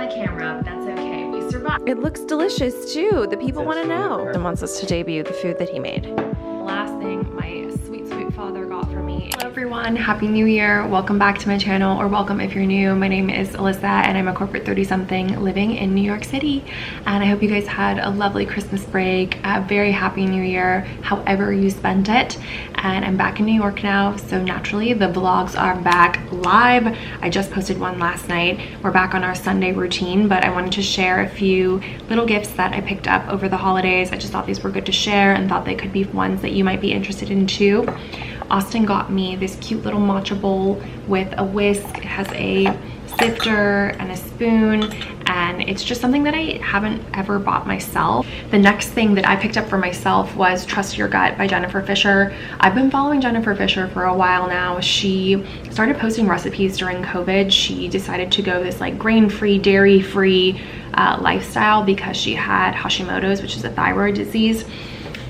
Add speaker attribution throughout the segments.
Speaker 1: my camera, but that's okay. We survived.
Speaker 2: It looks delicious too. The people want to know. And wants us to debut the food that he made.
Speaker 1: Last thing my sweet father got for me. Hello everyone, happy new year. Welcome back to my channel, or welcome if you're new. My name is Alissa and I'm a corporate 30-something living in New York City. And I hope you guys had a lovely Christmas break, a very happy new year, however you spent it. And I'm back in New York now, so naturally the vlogs are back live. I just posted one last night. We're back on our Sunday routine, but I wanted to share a few little gifts that I picked up over the holidays. I just thought these were good to share and thought they could be ones that you might be interested in too. Austen got me this cute little matcha bowl with a whisk. It has a sifter and a spoon, and it's just something that I haven't ever bought myself. The next thing that I picked up for myself was Trust Your Gut by Jennifer Fisher. I've been following Jennifer Fisher for a while now. She started posting recipes during COVID. She decided to go this like grain-free, dairy-free lifestyle because she had Hashimoto's, which is a thyroid disease.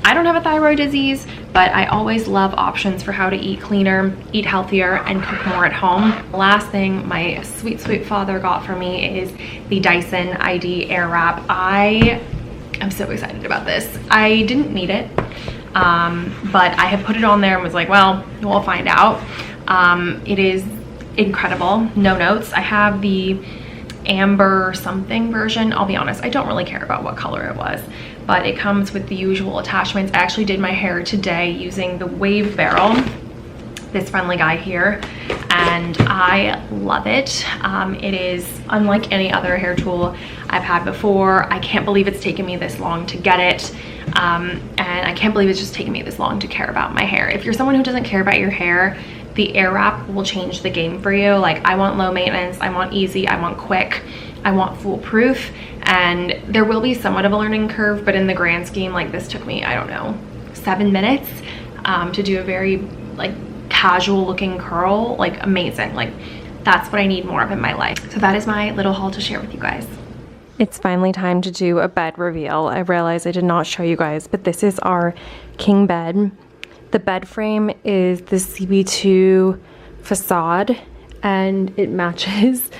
Speaker 1: I don't have a thyroid disease, but I always love options for how to eat cleaner, eat healthier, and cook more at home. Last thing my sweet father got for me is the Dyson ID Air Wrap. I am so excited about this. I didn't need it, but I had put it on there and was like, well, we'll find out. It is incredible, no notes. I have the amber something version. I'll be honest, I don't really care about what color it was, but it comes with the usual attachments. I actually did my hair today using the Wave Barrel, this friendly guy here, and I love it. It is unlike any other hair tool I've had before. I can't believe it's taken me this long to get it, and I can't believe it's just taken me this long to care about my hair. If you're someone who doesn't care about your hair, the Air Wrap will change the game for you. Like, I want low maintenance, I want easy, I want quick, I want foolproof, and there will be somewhat of a learning curve, but in the grand scheme, like, this took me, I don't know, 7 minutes to do a very like casual looking curl. Like, amazing. Like, that's what I need more of in my life. So that is my little haul to share with you guys.
Speaker 2: It's finally time to do a bed reveal. I realized I did not show you guys, but this is our king bed. The bed frame is the CB2 facade, and it matches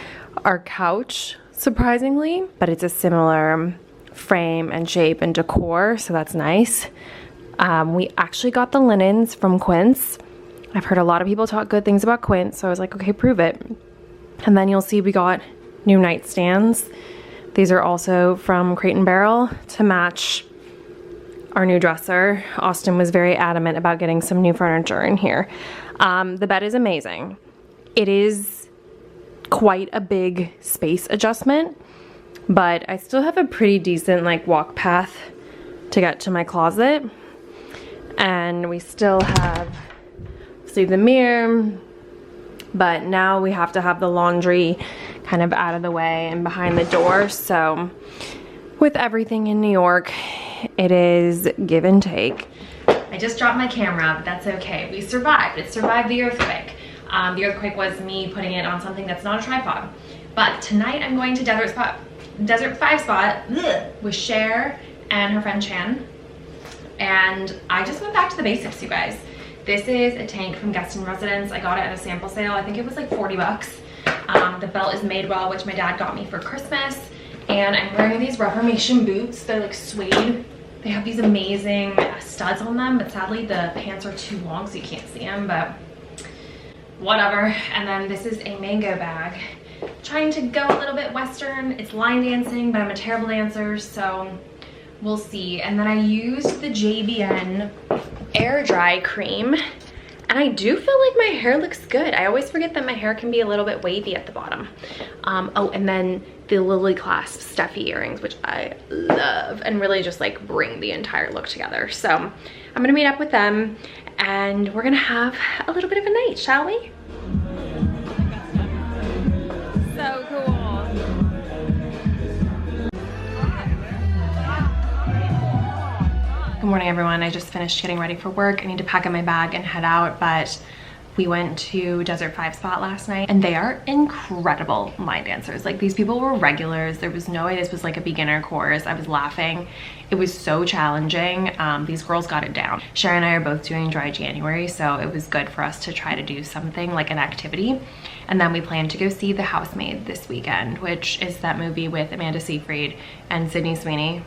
Speaker 2: our couch, surprisingly, but it's a similar frame and shape and decor, so that's nice. We actually got the linens from Quince. I've heard a lot of people talk good things about Quince, so I was like, okay, prove it. And then you'll see we got new nightstands. These are also from Crate & Barrel to match our new dresser. Austen was very adamant about getting some new furniture in here. The bed is amazing. It is quite a big space adjustment, but I still have a pretty decent like walk path to get to my closet. And we still have, see the mirror, but now we have to have the laundry kind of out of the way and behind the door. So with everything in New York, it is give and take.
Speaker 1: I just dropped my camera, but that's okay. We survived. It survived the earthquake. The earthquake was me putting it on something that's not a tripod. But tonight I'm going to Desert 5 Spot with Cher and her friend Chan. And I just went back to the basics, you guys. This is a tank from Guest in Residence. I got it at a sample sale. I think it was like 40 bucks. The belt is Madewell, which my dad got me for Christmas. And I'm wearing these Reformation boots. They're like suede. They have these amazing studs on them, but sadly the pants are too long so you can't see them, but whatever. And then this is a mango bag. Trying to go a little bit Western. It's line dancing, but I'm a terrible dancer, so we'll see. And then I used the JVN air dry cream, and I do feel like my hair looks good. I always forget that my hair can be a little bit wavy at the bottom. Oh, and then the Lily clasp stuffy earrings, which I love, and really just like bring the entire look together. So I'm gonna meet up with them and we're gonna have a little bit of a night, shall we? So cool. Good morning, everyone. I just finished getting ready for work. I need to pack up my bag and head out, but We went to Desert 5 Spot last night and they are incredible line dancers. Like, these people were regulars. There was no way this was like a beginner course. I was laughing. It was so challenging. These girls got it down. Sherry and I are both doing dry January, so it was good for us to try to do something like an activity. And then we plan to go see The Housemaid this weekend, which is that movie with Amanda Seyfried and Sydney Sweeney.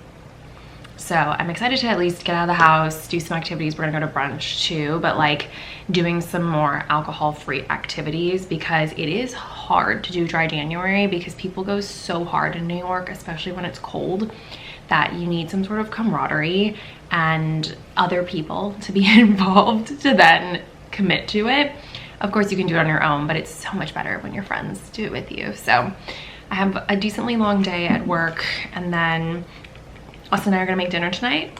Speaker 1: So I'm excited to at least get out of the house, do some activities. We're gonna go to brunch too, but like doing some more alcohol-free activities, because it is hard to do dry January because people go so hard in New York, especially when it's cold, that you need some sort of camaraderie and other people to be involved to then commit to it. Of course you can do it on your own, but it's so much better when your friends do it with you. So I have a decently long day at work, and then Austen and I are gonna make dinner tonight.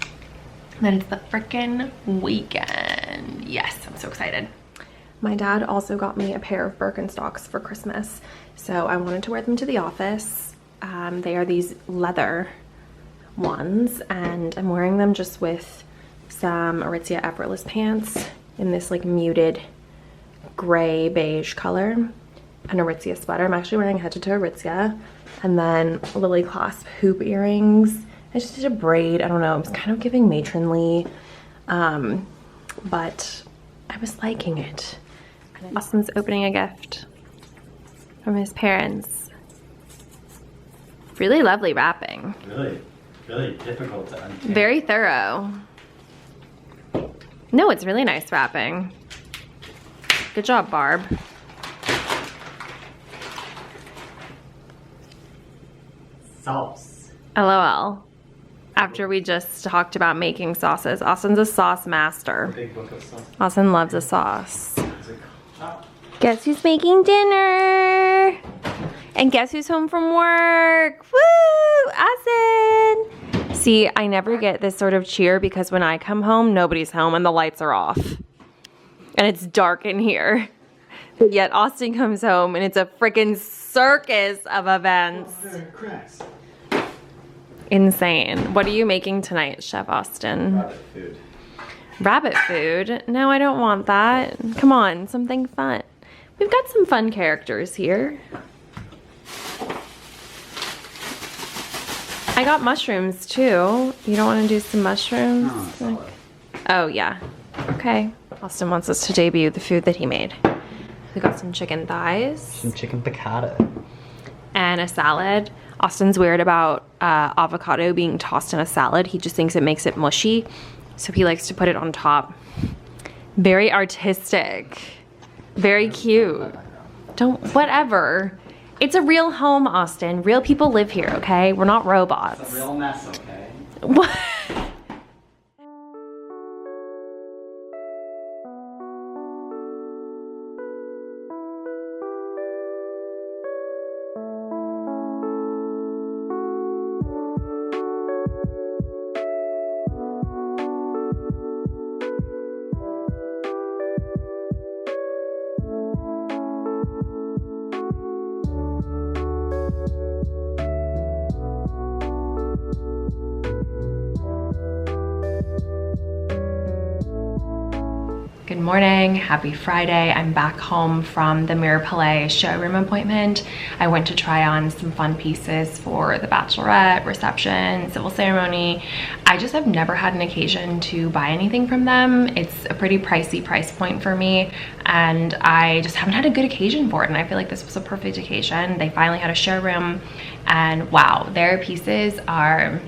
Speaker 1: And then it's the frickin' weekend. Yes, I'm so excited. My dad also got me a pair of Birkenstocks for Christmas, so I wanted to wear them to the office. They are these leather ones, and I'm wearing them just with some Aritzia Effortless pants in this like muted gray beige color, an Aritzia sweater. I'm actually wearing head to toe Aritzia, and then lily clasp hoop earrings. I just did a braid. I don't know, it was kind of giving matronly, but I was liking it. Austen's opening a gift from his parents. Really lovely wrapping.
Speaker 3: Really difficult to untangle.
Speaker 1: Very thorough. No, it's really nice wrapping. Good job, Barb.
Speaker 3: Sauce.
Speaker 1: LOL. After we just talked about making sauces. Austen's a sauce master.
Speaker 3: Big book of sauce.
Speaker 1: Austen loves a sauce.
Speaker 3: Is it chopped?
Speaker 1: Guess who's making dinner? And guess who's home from work? Woo! Austen! See, I never get this sort of cheer because when I come home, nobody's home and the lights are off. And it's dark in here. But yet Austen comes home and it's a freaking circus of events.
Speaker 3: Cracks.
Speaker 1: Insane. What are you making tonight, Chef Austen?
Speaker 3: Rabbit food.
Speaker 1: Rabbit food? No, I don't want that. Come on, something fun. We've got some fun characters here. I got mushrooms too. You don't want to do some mushrooms?
Speaker 3: No,
Speaker 1: oh yeah. Okay. Austen wants us to debut the food that he made. We got some chicken thighs.
Speaker 3: Some chicken piccata.
Speaker 1: And a salad. Austen's weird about avocado being tossed in a salad. He just thinks it makes it mushy, so he likes to put it on top. Very artistic. Very cute. Whatever. It's a real home, Austen. Real people live here, okay? We're not robots.
Speaker 3: It's a real mess, okay?
Speaker 1: What? Good morning, happy Friday. I'm back home from the Mirror Palais showroom appointment. I went to try on some fun pieces for the bachelorette, reception, civil ceremony. I just have never had an occasion to buy anything from them. It's a pretty pricey price point for me, and I just haven't had a good occasion for it, and I feel like this was a perfect occasion. They finally had a showroom, and wow, their pieces are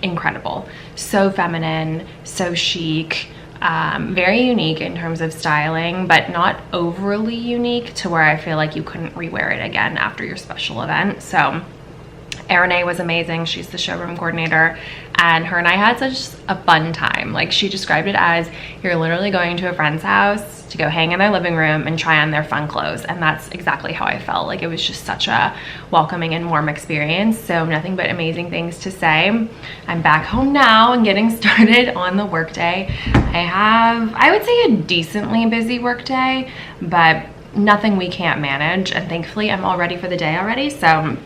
Speaker 1: incredible. So feminine, so chic. Very unique in terms of styling, but not overly unique to where I feel like you couldn't rewear it again after your special event. So Renee was amazing. She's the showroom coordinator, and her and I had such a fun time. Like, she described it as you're literally going to a friend's house to go hang in their living room and try on their fun clothes, and that's exactly how I felt. Like, it was just such a welcoming and warm experience. So nothing but amazing things to say. I'm back home now and getting started on the workday. I would say, a decently busy workday, but nothing we can't manage, and thankfully I'm all ready for the day already, so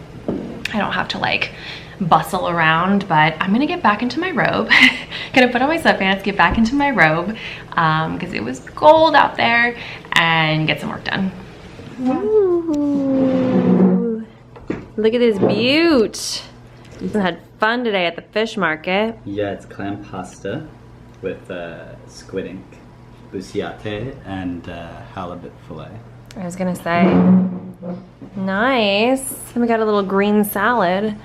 Speaker 1: I don't have to like bustle around, but I'm gonna get back into my robe. Gonna put on my sweatpants, get back into my robe, because it was cold out there, and get some work done.
Speaker 2: Ooh. Look at this beaut. You had fun today at the fish market.
Speaker 3: Yeah, it's clam pasta with squid ink, bussiate, and halibut fillet.
Speaker 2: I was gonna say, nice. And we got a little green salad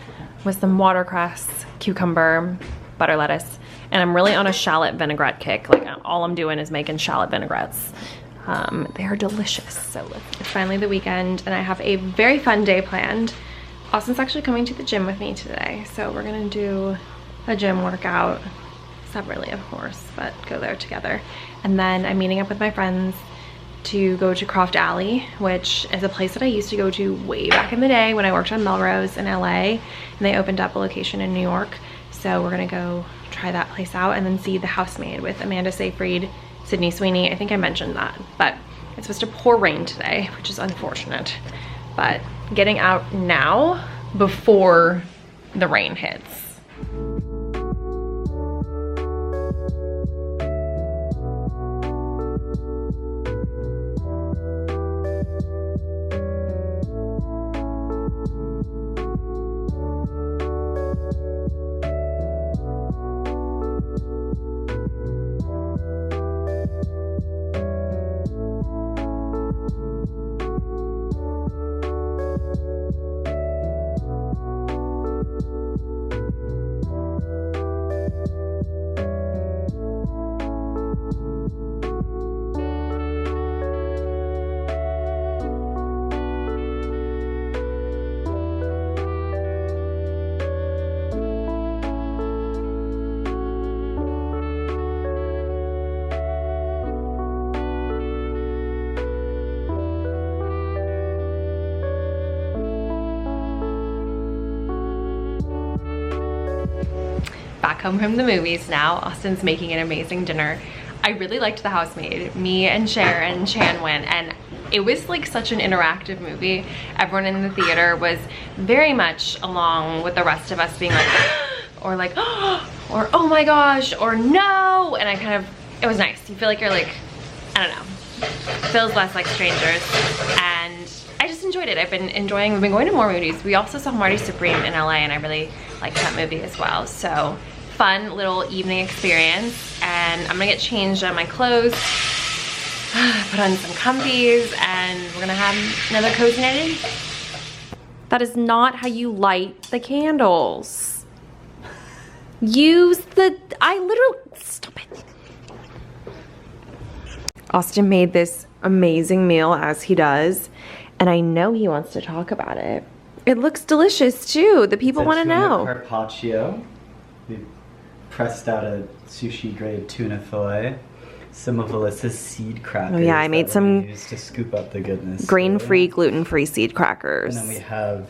Speaker 2: with some watercress, cucumber, butter lettuce. And I'm really on a shallot vinaigrette kick. Like all I'm doing is making shallot vinaigrettes. They are delicious. So it's finally the weekend and I have a very fun day planned. Austin's actually coming to the gym with me today. So we're gonna do a gym workout. Separately, of course, but go there together. And then I'm meeting up with my friends to go to Croft Alley, which is a place that I used to go to way back in the day when I worked on Melrose in LA, and they opened up a location in New York. So we're gonna go try that place out and then see The Housemaid with Amanda Seyfried, Sydney Sweeney. I think I mentioned that, but it's supposed to pour rain today, which is unfortunate. But getting out now before the rain hits. Back home from the movies now. Austin's making an amazing dinner. I really liked The Housemaid. Me and Cher and Chan went, and it was like such an interactive movie. Everyone in the theater was very much along with the rest of us being like, or like, or oh my gosh, or no. And I kind of, it was nice. You feel like you're like, I don't know, feels less like strangers. And I just enjoyed it. I've been enjoying, we've been going to more movies. We also saw Marty Supreme in LA and I really liked that movie as well. So fun little evening experience. And I'm gonna get changed on my clothes, put on some comfies, and we're gonna have another cozy night in. That is not how you light the candles. Use the, stop it. Austin made this amazing meal as he does, and I know he wants to talk about it. It looks delicious too. The people want to know.
Speaker 3: Carpaccio. We pressed out a sushi grade tuna fillet. Some of Alissa's seed crackers.
Speaker 2: Oh yeah, I made some
Speaker 3: used to scoop up the goodness.
Speaker 2: Grain-free, gluten-free seed crackers.
Speaker 3: And then we have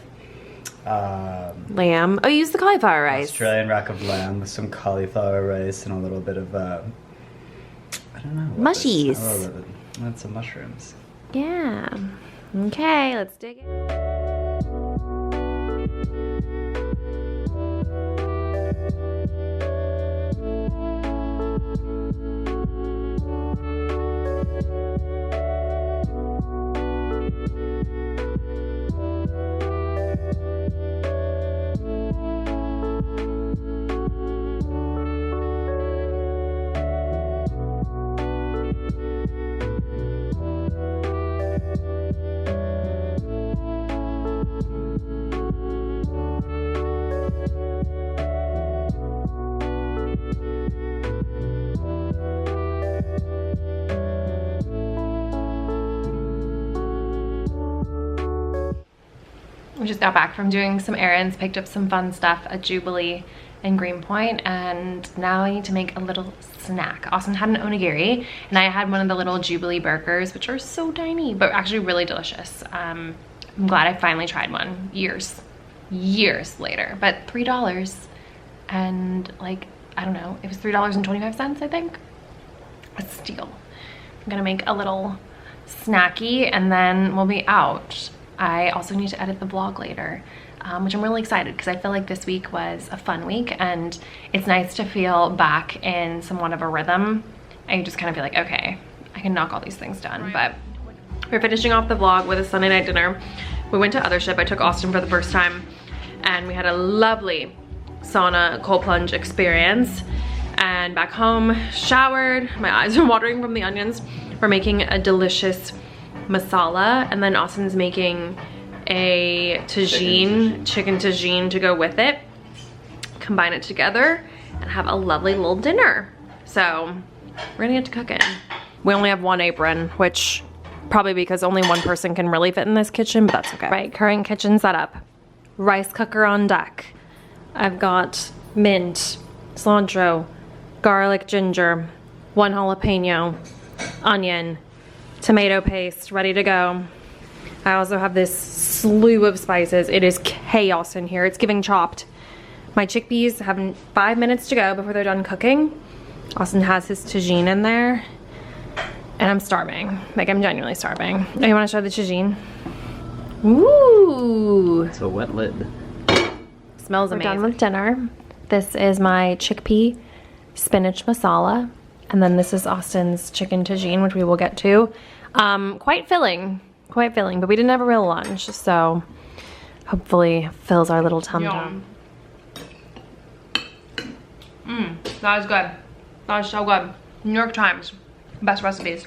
Speaker 2: lamb. Oh, use the cauliflower rice.
Speaker 3: Australian rack of lamb with some cauliflower rice and a little bit of I don't know.
Speaker 2: Mushies.
Speaker 3: And some mushrooms.
Speaker 2: Yeah. Okay, let's dig in. We just got back from doing some errands, picked up some fun stuff at Jubilee in Greenpoint, and now I need to make a little snack. Austin had an onigiri, and I had one of the little Jubilee burgers, which are so tiny, but actually really delicious. I'm glad I finally tried one years later, but $3, and like, I don't know, it was $3.25, I think. A steal. I'm gonna make a little snacky, and then we'll be out. I also need to edit the vlog later.
Speaker 1: which I'm really excited because I feel like this week was a fun week and it's nice to feel back in somewhat of a rhythm and you just kind of feel like, okay, I can knock all these things done. But we're finishing off the vlog with a Sunday night dinner. We went to Othership. I took Austin for the first time and we had a lovely sauna cold plunge experience. And back home, showered, my eyes are watering from the onions. We're making a delicious masala, and then Austin's making a tagine, chicken tagine to go with it. Combine it together and have a lovely little dinner. So we're gonna get to cooking. We only have one apron, which probably because only one person can really fit in this kitchen, but that's okay. Right, current kitchen setup. Rice cooker on deck. I've got mint, cilantro, garlic, ginger, 1 jalapeno, onion, tomato paste ready to go. I also have this slew of spices. It is chaos in here. It's giving chopped. My chickpeas have 5 minutes to go before they're done cooking. Austin has his tagine in there. And I'm starving. Like, I'm genuinely starving. Oh, you want to show the tagine? Ooh.
Speaker 3: It's a wet lid.
Speaker 1: Smells amazing.
Speaker 2: We're done with dinner. This is my chickpea spinach masala. And then this is Austin's chicken tagine, which we will get to. Quite filling, but we didn't have a real lunch, so hopefully fills our little tum-tum.
Speaker 1: That is good. That is so good. New York Times, best recipes.